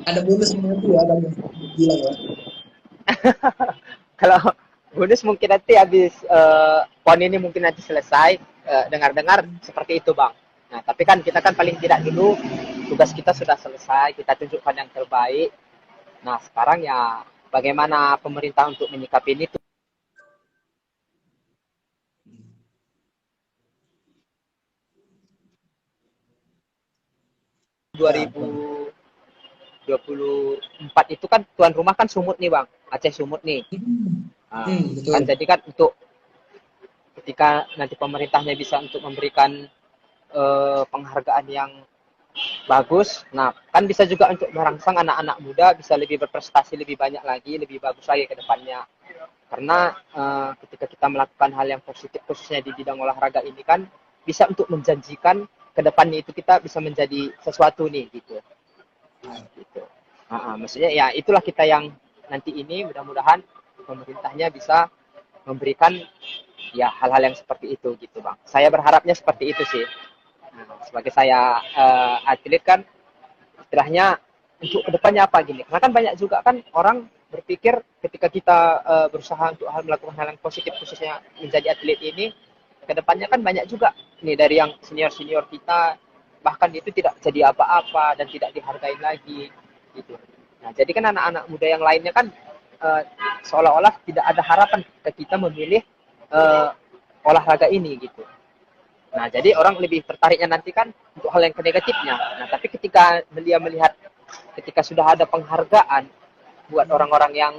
ada bonus nanti ya bang bilang ya. Kalau bonus mungkin nanti habis PON ini mungkin nanti selesai, dengar-dengar seperti itu bang. Nah tapi kan kita kan paling tidak dulu tugas kita sudah selesai, kita tunjukkan yang terbaik. Nah sekarang ya bagaimana pemerintah untuk menyikapi ini tuh Ya, 2024 itu kan tuan rumah kan Sumut nih bang, Aceh Sumut nih. Nah, kan betul. jadi kan untuk ketika nanti pemerintahnya bisa untuk memberikan penghargaan yang bagus. Nah, kan bisa juga untuk merangsang anak-anak muda bisa lebih berprestasi lebih banyak lagi, lebih bagus lagi ke depannya. Karena ketika kita melakukan hal yang positif khususnya di bidang olahraga ini kan bisa untuk menjanjikan ke depannya itu kita bisa menjadi sesuatu nih gitu. Nah, gitu. Maksudnya ya itulah kita yang nanti ini mudah-mudahan pemerintahnya bisa memberikan ya hal-hal yang seperti itu gitu bang. Saya berharapnya seperti itu sih. Nah, sebagai saya atlet kan istilahnya untuk kedepannya apa gini, karena kan banyak juga kan orang berpikir ketika kita berusaha untuk melakukan hal yang positif khususnya menjadi atlet ini kedepannya kan banyak juga nih dari yang senior kita bahkan itu tidak jadi apa-apa dan tidak dihargai lagi gitu. Nah jadi kan anak-anak muda yang lainnya kan uh, seolah-olah tidak ada harapan ketika kita memilih uh, olahraga ini gitu. Nah, jadi orang lebih tertariknya nanti kan untuk hal yang negatifnya. Nah, tapi ketika dia melihat ketika sudah ada penghargaan buat orang-orang yang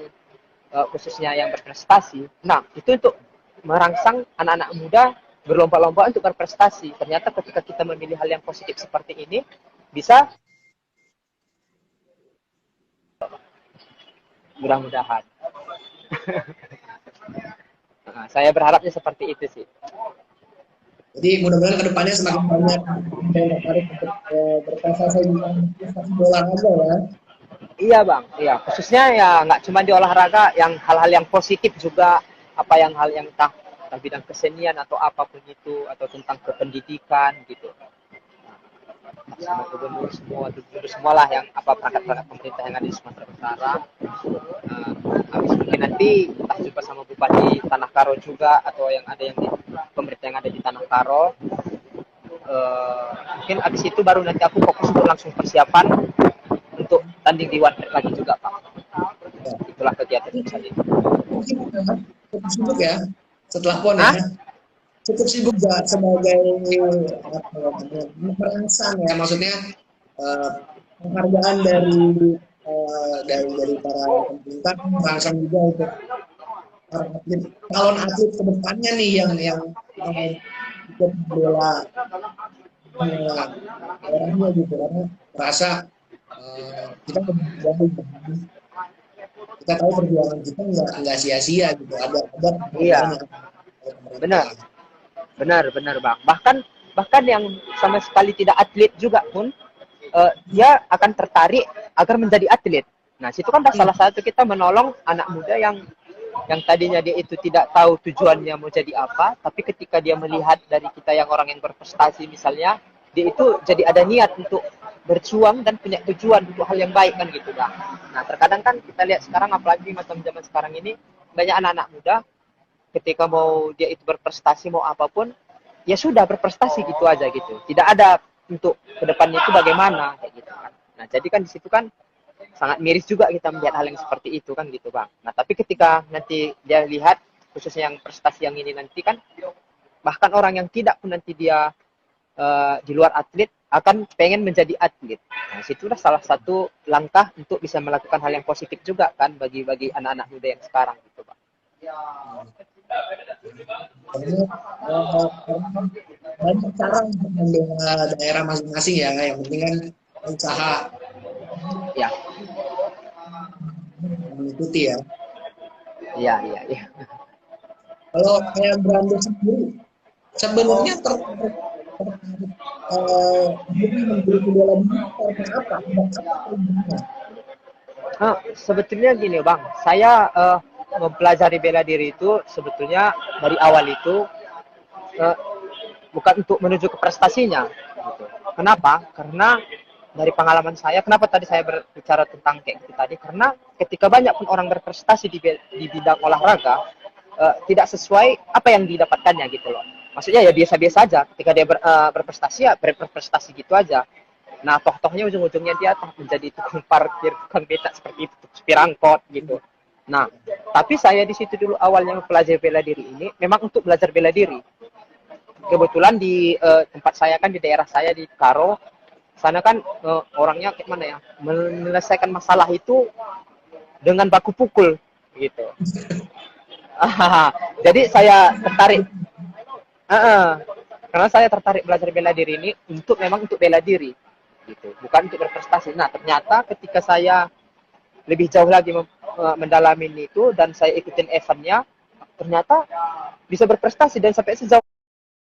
khususnya yang berprestasi, nah itu untuk merangsang anak-anak muda berlomba-lomba untuk berprestasi. Ternyata ketika kita memilih hal yang positif seperti ini, bisa mudah-mudahan. Nah, saya berharapnya seperti itu sih. Jadi mudah-mudahan kedepannya semakin banyak yang tertarik untuk berprestasi di prestasi olahraga ya. Iya bang, iya khususnya ya nggak cuma di olahraga, yang hal-hal yang positif juga, apa yang hal yang entah bidang kesenian atau apapun itu, atau tentang kependidikan gitu. Sama gubernur semua lah yang apa perangkat-perangkat pemerintah yang ada di Sumatera Utara. Habis mungkin nanti entah jumpa sama Bupati Tanah Karo juga atau yang ada yang di pemerintah yang ada di Tanah Karo. Mungkin habis itu baru nanti aku fokus untuk langsung persiapan untuk tanding di One Track lagi juga Pak. Ya. Itulah kegiatan saya itu. Mungkin cukup sibuk ya setelah PON ya. Hah? Cukup sibuk gak sebagai apa ya, merangsang ya maksudnya uh, penghargaan dari para pemerintah merangsang juga untuk para atlet calon atlet kedepannya nih yang ikut bola daerahnya gitu karena merasa kita kita tahu perjuangan kita nggak sia-sia gitu ada penghargaan Iya, yang dari benar, pemerintah. benar bang. Bahkan yang sama sekali tidak atlet juga pun dia akan tertarik agar menjadi atlet. Nah, situ kan salah satu kita menolong anak muda yang tadinya dia itu tidak tahu tujuannya mau jadi apa, tapi ketika dia melihat dari kita yang orang yang berprestasi misalnya, dia itu jadi ada niat untuk berjuang dan punya tujuan untuk hal yang baik kan gitu bang. Nah terkadang kan kita lihat sekarang apalagi macam zaman sekarang ini banyak anak-anak muda ketika mau dia itu berprestasi mau apapun ya sudah berprestasi gitu aja gitu, tidak ada untuk kedepannya itu bagaimana kayak gitu kan. Nah jadi kan di situ kan sangat miris juga kita melihat hal yang seperti itu kan gitu bang. Nah tapi ketika nanti dia lihat khususnya yang prestasi yang ini nanti kan bahkan orang yang tidak pun nanti dia di luar atlet akan pengen menjadi atlet. Nah situlah salah satu langkah untuk bisa melakukan hal yang positif juga kan bagi anak-anak muda yang sekarang gitu bang. Karena banyak cara untuk membela daerah masing-masing ya. Yang penting kan usaha Ya, mengikuti ya. iya. Kalau kayak Brando sendiri, sebenarnya tertarik hobi menggeluti bela diri karena apa? Apa tujuannya? Sebetulnya gini bang, saya mempelajari bela diri itu sebetulnya dari awal itu uh, bukan untuk menuju ke prestasinya. Gitu. Kenapa? Karena dari pengalaman saya, kenapa tadi saya berbicara tentang kayak gitu tadi, karena ketika banyak pun orang berprestasi di bidang olahraga, tidak sesuai apa yang didapatkannya gitu loh. Maksudnya ya biasa-biasa aja. Ketika dia berprestasi ya berprestasi gitu aja. Nah, toh-tohnya ujung-ujungnya dia menjadi tukang parkir, tukang becak seperti itu, supir angkot gitu. Nah, tapi saya di situ dulu awalnya mempelajari bela diri ini memang untuk belajar bela diri. Kebetulan di tempat saya kan di daerah saya di Karo, sana kan orangnya kayak mana ya, menyelesaikan masalah itu dengan baku pukul gitu. Jadi saya tertarik, karena saya tertarik belajar bela diri ini untuk memang untuk bela diri gitu, bukan untuk berprestasi. Nah, ternyata ketika saya lebih jauh lagi mendalami itu dan saya ikutin eventnya, ternyata bisa berprestasi dan sampai sejauh